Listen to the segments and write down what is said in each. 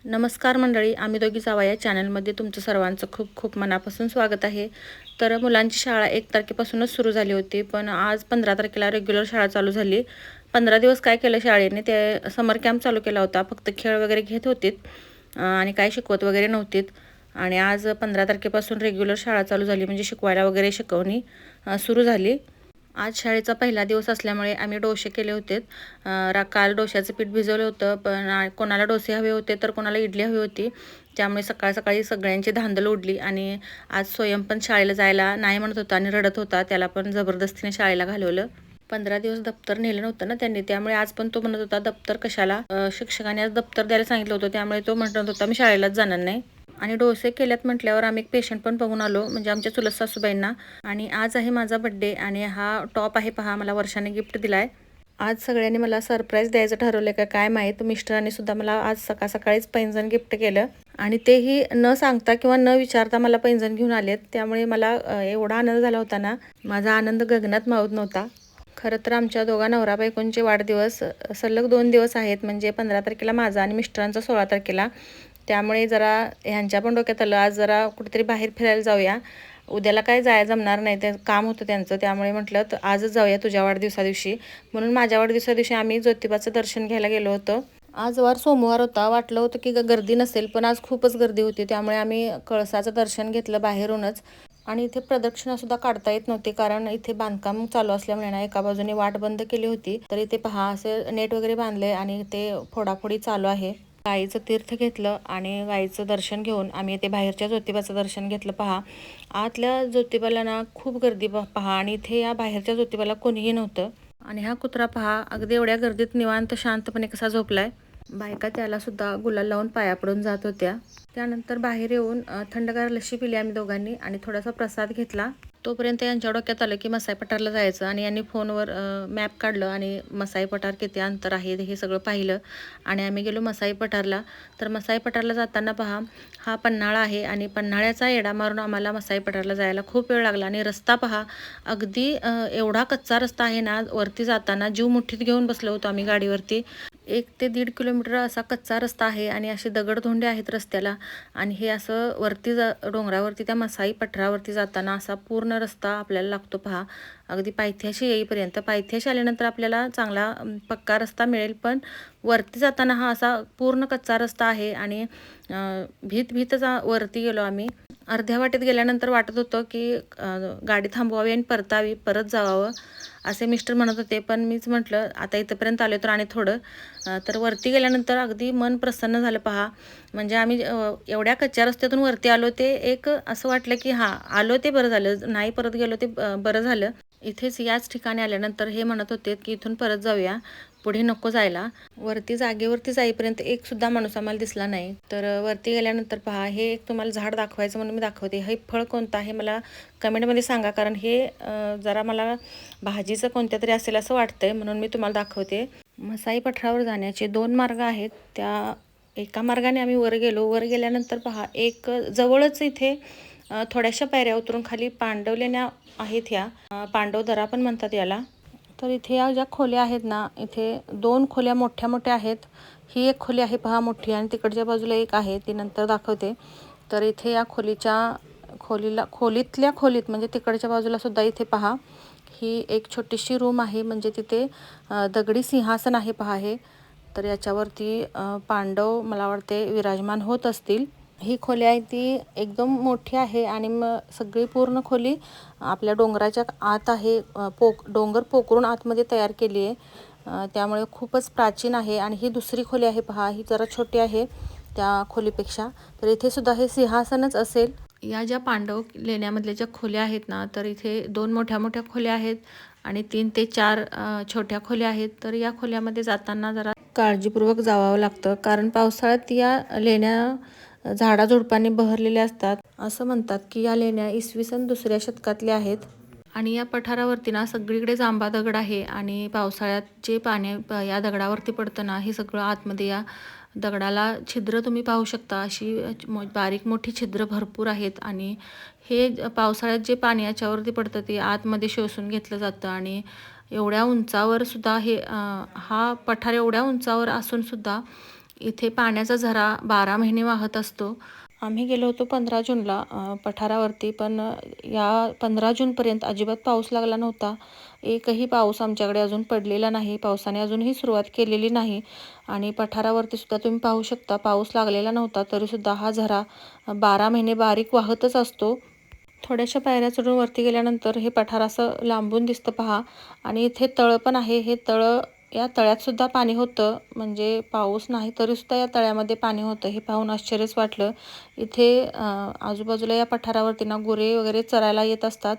नमस्कार मंडळी, आम्ही दोघी जावा या चॅनलमध्ये तुमचं सर्वांचं खूप खूप मनापासून स्वागत आहे. तर मुलांची शाळा 1 तारखेपासूनच सुरू झाली होती, पण आज 15 तारखेला रेग्युलर शाळा चालू झाली. 15 दिवस काय केलं शाळेने, ते समर कॅम्प चालू केला होता. फक्त खेळ वगैरे घेत होते आणि काय शिकवत वगैरे नव्हतीत. आणि आज 15 तारखेपासून रेग्युलर शाळा चालू झाली, म्हणजे शिकवायला वगैरे शिकवणी सुरू झाली. आज शाळेचा पहिला दिवस असल्यामुळे आम्ही डोसे केले होते. काल डोश्याचं पीठ भिजवलं होतं, पण कोणाला डोसे हवे होते तर कोणाला इडली हवी होती. त्यामुळे सकाळ सकाळी सगळ्यांची धांदल उडली आणि आज स्वयं पण शाळेला जायला नाही म्हणत होता आणि रडत होता. त्याला पण जबरदस्तीने शाळेला घालवलं. 15 दिवस दप्तर नेलं नव्हतं ना त्यांनी, त्यामुळे आज पण तो म्हणत होता दप्तर कशाला. शिक्षकांनी आज दप्तर द्यायला सांगितलं होतं, त्यामुळे तो म्हणत होता मी शाळेलाच जाणार नाही. आणि डोसे केल्यात म्हटल्यावर आम्ही एक पेशंट पण बघून आलो, म्हणजे आमच्या चुलत सासूबाईंना. आणि आज आहे माझा बड्डे आणि हा टॉप आहे पहा, मला वर्षाने गिफ्ट दिलाय. आज सगळ्यांनी मला सरप्राईज द्यायचं ठरवलं का काय माहीत. मिस्टरांनी सुद्धा मला आज सकाळ सकाळीच पैंजण गिफ्ट केलं आणि तेही न सांगता किंवा न विचारता मला पैंजण घेऊन आलेत. त्यामुळे मला एवढा आनंद झाला होता ना, माझा आनंद गगनात मावत नव्हता. खरं तर आमच्या दोघा नवरा बायकोंचे वाढदिवस सलग 2 दिवस आहेत, म्हणजे 15 तारखेला माझा आणि मिस्टरांचा 16 तारखेला. त्यामुळे जरा ह्यांच्या पण डोक्यात आलं आज जरा कुठेतरी बाहेर फिरायला जाऊया. उद्याला काय जायला जमणार नाही, ते काम होतं त्यांचं. त्यामुळे म्हटलं तर आजच जाऊया तुझ्या वाढदिवसा दिवशी. म्हणून माझ्या वाढदिवसा दिवशी आम्ही ज्योतिबाचं दर्शन घ्यायला गेलो होतो. आज वार सोमवार होता, वाटलं होतं की गर्दी नसेल, पण आज खूपच गर्दी होती. त्यामुळे आम्ही कळसाचं दर्शन घेतलं बाहेरूनच. आणि इथे प्रदक्षिणासुद्धा काढता येत नव्हती, कारण इथे बांधकाम चालू असल्यामुळे ना एका बाजूने वाट बंद केली होती. तर इथे पहा असे नेट वगैरे बांधले आणि ते फोडाफोडी चालू आहे. गाईचं तीर्थ घेतलं आणि गाईचं दर्शन घेऊन आम्ही इथे बाहेरच्या ज्योतिबाचं दर्शन घेतलं पहा. आतल्या ज्योतिबाला ना खूप गर्दी पहा, आणि इथे या बाहेरच्या ज्योतिबाला कोणीही नव्हतं. आणि हा कुत्रा पहा अगदी एवढ्या गर्दीत निवांत शांतपणे कसा झोपलाय. बायका त्याला सुद्धा गुलाल लावून पाया पडून जात होत्या. त्यानंतर बाहेर येऊन थंडगार लस्सी पिली आम्ही दोघांनी आणि थोडासा प्रसाद घेतला. तोपर्यंत यांच्या डोक्यात आलं की मसाई पठारला जायचं, आणि यांनी फोनवर मॅप काढलं आणि मसाई पठार किती अंतर आहे हे सगळं पाहिलं आणि आम्ही गेलो मसाई पठारला. तर मसाई पठारला जाताना पहा हा पन्हाळा आहे आणि पन्हाळ्याचा येडा मारून आम्हाला मसाई पठारला जायला खूप वेळ लागला. आणि रस्ता पहा अगदी एवढा कच्चा रस्ता आहे ना, वरती जाताना जीव मुठीत घेऊन बसलो होतो आम्ही गाडीवरती. 1 ते 1.5 किलोमीटर असा कच्चा रस्ता आहे आणि असे दगडधोंडे आहेत रस्त्याला. आणि हे असं वरती डोंगरावरती त्या मसाई पठारावरती जाताना असा पूर्ण रस्ता आपल्याला लागतो पहा, अगदी पायथ्याशी येईपर्यंत. पायथ्याशी आल्यानंतर आपल्याला चांगला पक्का रस्ता मिळेल, पण वरती जाताना हा असा पूर्ण कच्चा रस्ता आहे. आणि भीतच वरती गेलो आम्ही. अर्ध्या वाटेत गेल्यानंतर वाटत होतं की गाडी थांबवावी आणि परत जावावं असे मिस्टर म्हणत होते, पण मीच म्हटलं आता इथंपर्यंत आलो तर आणि थोडं. तर वरती गेल्यानंतर अगदी मन प्रसन्न झालं पहा. म्हणजे आम्ही एवढ्या कच्च्या रस्त्यातून वरती आलो, ते एक असं वाटलं की हां आलो ते बरं झालं, नाही परत गेलो ते बरं झालं. इथेच याच ठिकाणी आल्यानंतर हे म्हणत होते की इथून परत जाऊया, पुढे नको जायला. वरती जागेवरती जाईपर्यंत एक सुद्धा माणूस आम्हाला दिसला नाही. तर वरती गेल्यानंतर पहा हे एक तुम्हाला झाड दाखवायचं म्हणून मी दाखवते. हे फळ कोणतं आहे मला कमेंटमध्ये सांगा, कारण हे जरा मला भाजीचं कोणत्या तरी असेल असं वाटतंय, म्हणून मी तुम्हाला दाखवते. मसाई पठारावर जाण्याचे 2 मार्ग आहेत. त्या एका मार्गाने आम्ही वर गेलो. वर गेल्यानंतर पहा एक जवळच इथे थोड्याशा पायऱ्या उतरून खाली पांडवलेण्या आहेत. ह्या पांडवदरा पण म्हणतात याला. तर इथे या ज्या खोल्या आहेत ना, इथे 2 खोल्या मोठ्या मोठ्या आहेत. ही एक खोली आहे पहा मोठी, आणि तिकडच्या बाजूला एक आहे, ती नंतर दाखवते. तर इथे या खोलीतल्या खोलीत म्हणजे तिकडच्या बाजूला सुद्धा इथे पहा ही एक छोटीशी रूम आहे. म्हणजे तिथे दगडी सिंहासन आहे पहा हे. तर याच्यावरती पांडव मला वाटते विराजमान होत असतील. ही खोली आहे ती एकदम मोठी आहे आणि मग सगळी पूर्ण खोली आपल्या डोंगराच्या आत आहे. डोंगर पोकरून आतमध्ये तयार केली आहे. त्यामुळे खूपच प्राचीन आहे. आणि ही दुसरी खोली आहे पहा, ही जरा छोटी आहे त्या खोलीपेक्षा. तर इथे सुद्धा हे सिंहासनच असेल. या ज्या पांडव लेण्यामधल्या ज्या खोल्या आहेत ना, तर इथे 2 मोठ्या मोठ्या खोल्या आहेत आणि 3 ते 4 छोट्या खोल्या आहेत. तर या खोल्यामध्ये जाताना जरा काळजीपूर्वक जावं लागतं, कारण पावसाळ्यात या लेण्या झाडाझुडपांनी बहरलेल्या असतात. असं म्हणतात की या लेण्या इसवी सन 2ऱ्या शतकातल्या आहेत. आणि या पठारावरती ना सगळीकडे जांभा दगड आहे, आणि पावसाळ्यात जे पाणी या दगडावरती पडतं ना, हे सगळं आतमध्ये या दगडाला छिद्र तुम्ही पाहू शकता. अशी बारीक मोठी छिद्र भरपूर आहेत. आणि हे पावसाळ्यात जे पाणी याच्यावरती पडतं ते आतमध्ये शोषून घेतलं जातं. आणि एवढ्या उंचावर सुद्धा हा पठार एवढ्या उंचावर असून सुद्धा इथे पाण्याचा झरा 12 महिने वाहत असतो. आम्ही गेलो होतो 15 जूनला पठारावरती, पण या 15 जूनपर्यंत अजिबात पाऊस लागला नव्हता. एकही पाऊस आमच्याकडे अजून पडलेला नाही. पावसाने अजूनही सुरुवात केलेली नाही आणि पठारावरती सुद्धा तुम्ही पाहू शकता पाऊस लागलेला नव्हता, तरीसुद्धा हा झरा 12 महिने बारीक वाहतच असतो. थोड्याशा पायऱ्या चढून वरती गेल्यानंतर हे पठार असं लांबून दिसतं पहा आणि इथे तळं पण आहे. हे तळं, या तळ्यात सुद्धा पाणी होतं, म्हणजे पाऊस नाही तरीसुद्धा या तळ्यामध्ये पाणी होतं. हे पाहून आश्चर्यच वाटलं. इथे आजूबाजूला या पठारावरती ना गुरे वगैरे चरायला येत असतात.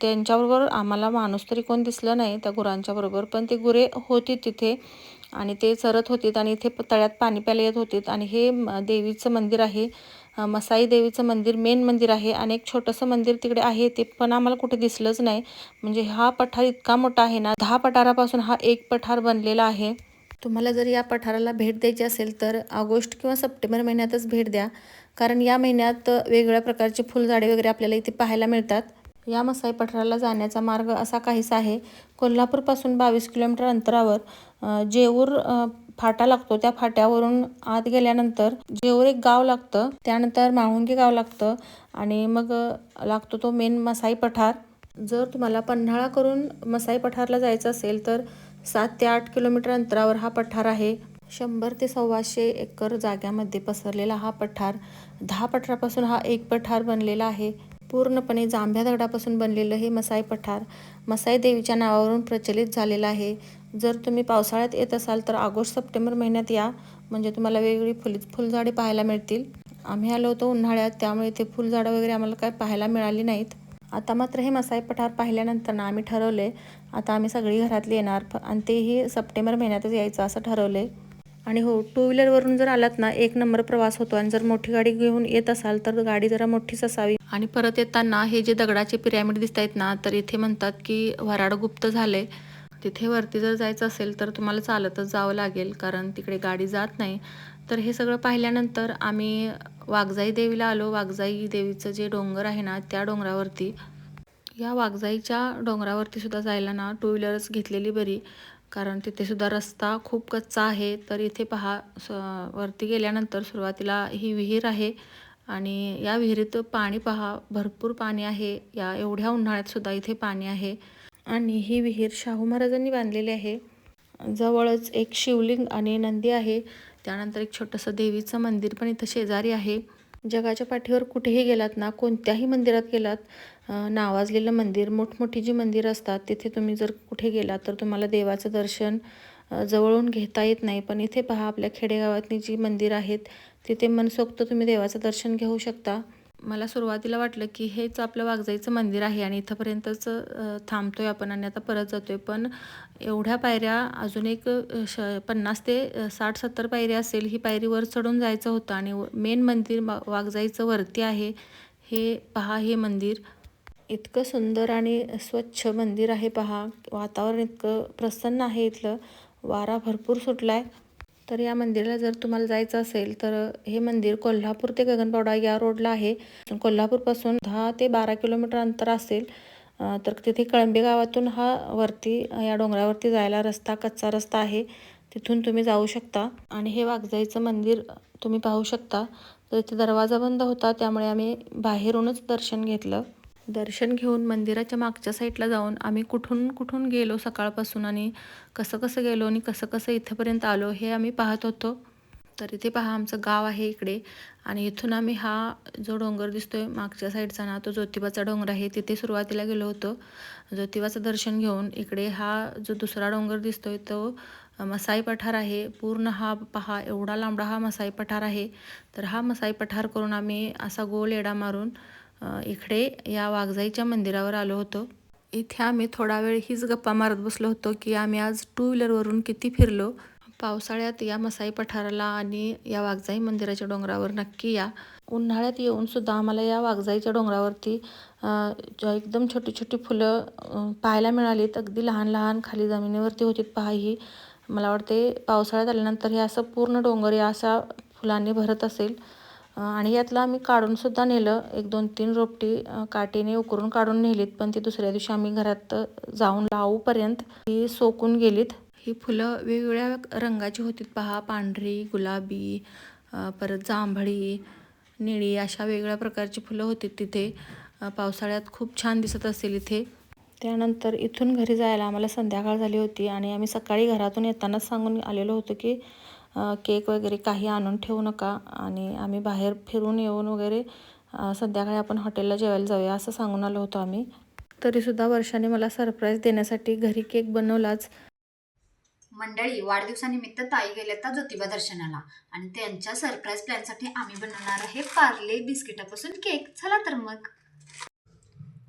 त्यांच्याबरोबर आम्हाला माणूस तरी कोण दिसलं नाही त्या गुरांच्या बरोबर, पण ते गुरे होती तिथे आणि ते चरत होतीत आणि इथे तळ्यात पाणी प्यायला येत होतीत. आणि हे देवीचं मंदिर आहे, मसाई देवीचं मंदिर, मेन मंदिर आहे. आणि एक छोटंसं मंदिर तिकडे आहे, ते पण आम्हाला कुठे दिसलंच नाही. म्हणजे हा पठार इतका मोठा आहे ना, 10 पठारापासून हा एक पठार बनलेला आहे. तुम्हाला जर या पठाराला भेट द्यायची असेल तर ऑगस्ट किंवा सप्टेंबर महिन्यातच भेट द्या, कारण या महिन्यात वेगवेगळ्या प्रकारचे फुलझाडे वगैरे आपल्याला इथे पाहायला मिळतात. या मसाई पठाराला जाण्याचा मार्ग असा काहीसा आहे. कोल्हापूरपासून 22 किलोमीटर अंतरावर जेऊर फाटा लागतो. त्या फाट्यावरून आत गेल्यानंतर जेऊर एक गाव लागतं, त्यानंतर माळुंगी गाव लागतं आणि मग लागतो तो मेन मसाई पठार. जर तुम्हाला पन्हाळा करून मसाई पठारला जायचं असेल तर 7 ते 8 किलोमीटर अंतरावर हा पठार आहे. 100 ते 125 एकर जाग्यामध्ये पसरलेला हा पठार, 10 पठारापासून हा एक पठार बनलेला आहे. पूर्णपणे जांभ्या दगडापासून बनलेलं हे मसाई पठार मसाई देवीच्या नावावरून प्रचलित झालेलं आहे. जर तुम्ही पावसाळ्यात येत असाल तर ऑगस्ट सप्टेंबर महिन्यात या, म्हणजे तुम्हाला वेगवेगळी फुलझाडे पाहायला मिळतील. आम्ही आलो होतो उन्हाळ्यात, त्यामुळे ते फुलझाडं वगैरे आम्हाला काय पाहायला मिळाली नाहीत. आता मात्र हे मसाई पठार पाहिल्यानंतर ना आम्ही ठरवले, आता आम्ही सगळी घरातली येणार आणि तेही सप्टेंबर महिन्यातच यायचं असं ठरवले. आणि हो, टू व्हीलरवरून जर आलात ना, एक नंबर प्रवास होतो. आणि जर मोठी गाडी घेऊन येत असाल तर गाडी जरा मोठीच असावी. आणि परत येताना हे जे दगडाचे पिरॅमिड दिसत आहेत ना, तर इथे म्हणतात की वऱ्हाड गुप्त झाले. तिथे वरती जर जायचं असेल तर तुम्हाला चालतच जावं लागेल, कारण तिकडे गाडी जात नाही. तर हे सगळं पाहिल्यानंतर आम्ही वाघजाई देवीला आलो. वाघजाई देवीचं जे डोंगर आहे ना, त्या डोंगरावरती, या वाघजाईच्या डोंगरावरती सुद्धा जायला ना टू व्हीलरच घेतलेली बरी, कारण तिथे सुद्धा रस्ता खूप कच्चा आहे. तर इथे पहा, वरती गेल्यानंतर सुरुवातीला ही विहीर आहे आणि या विहिरीत पाणी पहा, भरपूर पाणी आहे. या एवढ्या उन्हाळ्यात सुद्धा इथे पाणी आहे. आणि ही विहीर शाहू महाराजांनी बांधलेली आहे. जवळच एक शिवलिंग आणि नंदी आहे. त्यानंतर एक छोटंसं देवीचं मंदिर पण इथं शेजारी आहे. जगाच्या पाठीवर कुठेही गेलात ना, कोणत्याही मंदिरात गेलात, नावाजलेलं मंदिर, मोठमोठी जी मंदिरं असतात, तिथे तुम्ही जर कुठे गेलात तर तुम्हाला देवाचं दर्शन जवळून घेता येत नाही. पण इथे पहा, आपल्या खेडेगावातली जी मंदिरं आहेत तिथे मनसोक्त तुम्ही देवाचं दर्शन घेऊ शकता. मला सुरुवातीला वाटलं की हेच आपलं वाघजाईचं मंदिर आहे आणि इथंपर्यंतच थांबतोय आपण आणि आता परत जातोय. पण एवढ्या पायऱ्या, अजून एक 50 ते 60-70 पायऱ्या असेल, ही पायरी वर चढून जायचं होतं. आणि मेन मंदिर वाघजाईचं वरती आहे. हे पहा, हे मंदिर इतकं सुंदर आणि स्वच्छ मंदिर आहे पहा. वातावरण इतकं प्रसन्न आहे इथलं, वारा भरपूर सुटला आहे. तर या मंदिराला जर तुम्हाला जायचं असेल तर हे मंदिर कोल्हापूर ते गगनबावडा या रोडला आहे. कोल्हापूरपासून 10 ते 12 किलोमीटर अंतर असेल. तर तिथे कळंबे गावातून हा वरती या डोंगरावरती जायला रस्ता, कच्चा रस्ता आहे, तिथून तुम्ही जाऊ शकता. आणि हे वाघजाईचं मंदिर तुम्ही पाहू शकता. तर इथे दरवाजा बंद होता, त्यामुळे आम्ही बाहेरूनच दर्शन घेतलं. दर्शन घेऊन मंदिराच्या मागच्या साईडला जाऊन आम्ही कुठून कुठून गेलो सकाळपासून आणि कसं कसं गेलो आणि कसं कसं इथंपर्यंत आलो हे आम्ही पाहत होतो. तर इथे पहा, आमचं गाव आहे इकडे आणि इथून आम्ही हा जो डोंगर दिसतोय मागच्या साईडचा ना, तो ज्योतिबाचा डोंगर आहे. तिथे सुरुवातीला गेलो होतो ज्योतिबाचं दर्शन घेऊन. इकडे हा जो दुसरा डोंगर दिसतोय तो मसाई पठार आहे. पूर्ण हा पहा, एवढा लांबडा हा मसाई पठार आहे. तर हा मसाई पठार करून आम्ही असा गोल येडा मारून इकडे या वाघजाईच्या मंदिरावर आलो होतो. इथे आम्ही थोडा वेळ हीच गप्पा मारत बसलो होतो की आम्ही आज टू व्हीलरवरून किती फिरलो. पावसाळ्यात या मसाई पठाराला आणि या वाघजाई मंदिराच्या डोंगरावर नक्की या. उन्हाळ्यात येऊन सुद्धा आम्हाला या वाघजाईच्या डोंगरावरती एकदम छोटी छोटी फुलं पाहायला मिळालीत. अगदी लहान लहान खाली जमिनीवरती होती पहा. ही मला वाटते पावसाळ्यात आल्यानंतर हे असं पूर्ण डोंगर या अशा फुलांनी भरत असेल. आणि यातलं आम्ही काढून सुद्धा नेलं. 1-2-3 रोपटी काठीने उकरून काढून नेलीत, पण ती दुसऱ्या दिवशी आम्ही घरात जाऊन लावूपर्यंत ती सोकून गेलीत. ही फुलं वेगवेगळ्या रंगाची होती पहा, पांढरी, गुलाबी, परत जांभळी, निळी अशा वेगवेगळ्या प्रकारची फुलं होती तिथे. पावसाळ्यात खूप छान दिसत असेल इथे. त्यानंतर इथून घरी जायला आम्हाला संध्याकाळ झाली होती आणि आम्ही सकाळी घरातून येतानाच सांगून आलेलो होतो की केक वगैरे काही आणून ठेवू नका आणि आम्ही बाहेर फिरून येऊन वगैरे संध्याकाळी आपण हॉटेलला जेवायला जाऊया असं सांगून आलो होतो आम्ही. तरीसुद्धा वर्षाने मला सरप्राईज देण्यासाठी घरी केक बनवलाच. मंडळी, वाढदिवसानिमित्त ताई गेल्या ज्योतिबा दर्शनाला आणि त्यांच्या सरप्राईज प्लॅनसाठी आम्ही बनवणार आहे पार्ले बिस्किटापासून केक. चला तर मग.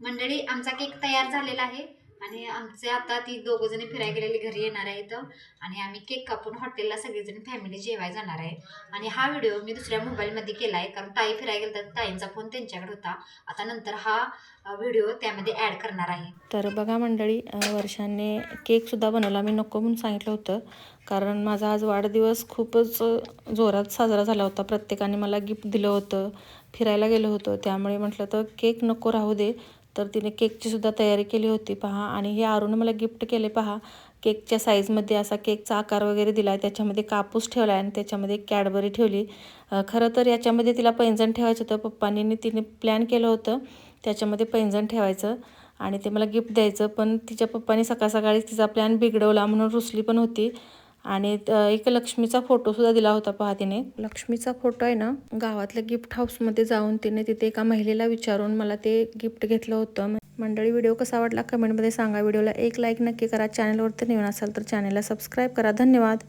मंडळी, आमचा केक तयार झालेला आहे आणि आमचे आता ती दोघं जणी फिरायला गेलेली घरी येणार आहेत आणि आम्ही केक कापून हॉटेलला सगळेजण फॅमिली जेवायला जाणार आहे. आणि हा व्हिडिओ मी दुसऱ्या मोबाईलमध्ये केला आहे कारण ताई फिरायला गेल्या तर ताईंचा फोन त्यांच्याकडे होता. आता नंतर हा व्हिडिओ त्यामध्ये ॲड करणार आहे. तर बघा मंडळी, वर्षाने केकसुद्धा बनवला. मी नको म्हणून सांगितलं होतं कारण माझा आज वाढदिवस खूपच जोरात साजरा झाला होता. प्रत्येकाने मला गिफ्ट दिलं होतं, फिरायला गेलो होतो, त्यामुळे म्हटलं तर केक नको राहू दे. तर तिने केकची सुद्धा तयारी केली होती पहा. आणि हे आरूने मला गिफ्ट केले पहा. केकच्या साईजमध्ये असा केकचा आकार वगैरे दिला आहे, त्याच्यामध्ये कापूस ठेवला आहे आणि त्याच्यामध्ये कॅडबरी ठेवली. खरं तर याच्यामध्ये तिला पैंजण ठेवायचं होतं. पप्पांनी तिने प्लॅन केलं होतं त्याच्यामध्ये पैंजण ठेवायचं आणि ते मला गिफ्ट द्यायचं, पण तिच्या पप्पांनी सकाळ सकाळी तिचा प्लॅन बिघडवला म्हणून रुसली पण होती. आणि एक लक्ष्मीचा फोटोसुद्धा दिला होता पहा तिने. लक्ष्मीचा फोटो आहे ना, गावातल्या गिफ्ट हाऊसमध्ये जाऊन तिने तिथे एका महिलेला विचारून मला ते गिफ्ट घेतलं होतं. मंडळी, व्हिडिओ कसा वाटला कमेंटमध्ये सांगा. व्हिडिओला एक लाईक नक्की करा. चॅनलवरती नवीन असाल तर चॅनलला सबस्क्राईब करा. धन्यवाद.